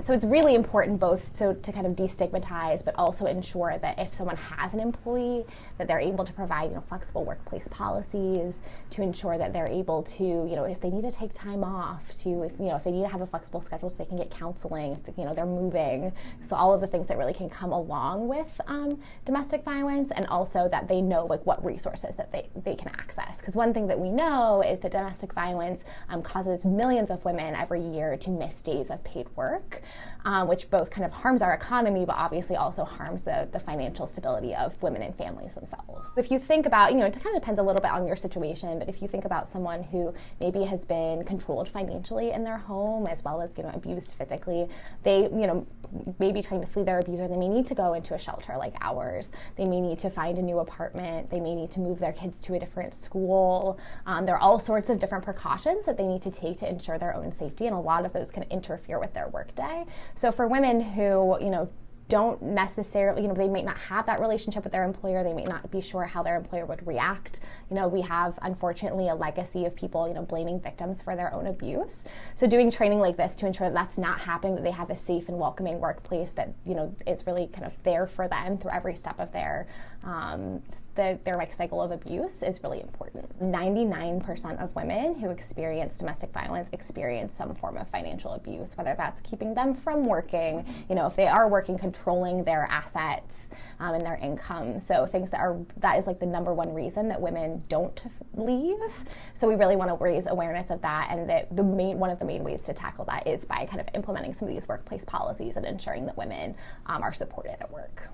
So it's really important both to kind of destigmatize, but also ensure that if someone has an employee, that they're able to provide, flexible workplace policies, to ensure that they're able to, if they need to take time off, if they need to have a flexible schedule so they can get counseling, if they're moving. So all of the things that really can come along with domestic violence, and also that they know what resources that they can access. Because one thing that we know is that domestic violence causes millions of women every year to miss days of paid work, which both kind of harms our economy, but obviously also harms the financial stability of women and families themselves. If you think about, it kind of depends a little bit on your situation, but if you think about someone who maybe has been controlled financially in their home, as well as, abused physically, they, may be trying to flee their abuser, they may need to go into a shelter like ours. They may need to find a new apartment. They may need to move their kids to a different school. There are all sorts of different precautions that they need to take to ensure their own safety, and a lot of those can interfere with their workday. So for women who, don't necessarily, they may not have that relationship with their employer. They may not be sure how their employer would react. We have, unfortunately, a legacy of people, blaming victims for their own abuse. So doing training like this to ensure that that's not happening, that they have a safe and welcoming workplace that, is really kind of there for them through every step of their like cycle of abuse is really important. 99% of women who experience domestic violence experience some form of financial abuse, whether that's keeping them from working, if they are working, controlling their assets and their income. So things that is like the number one reason that women don't leave. So we really want to raise awareness of that, and that one of the main ways to tackle that is by kind of implementing some of these workplace policies and ensuring that women are supported at work.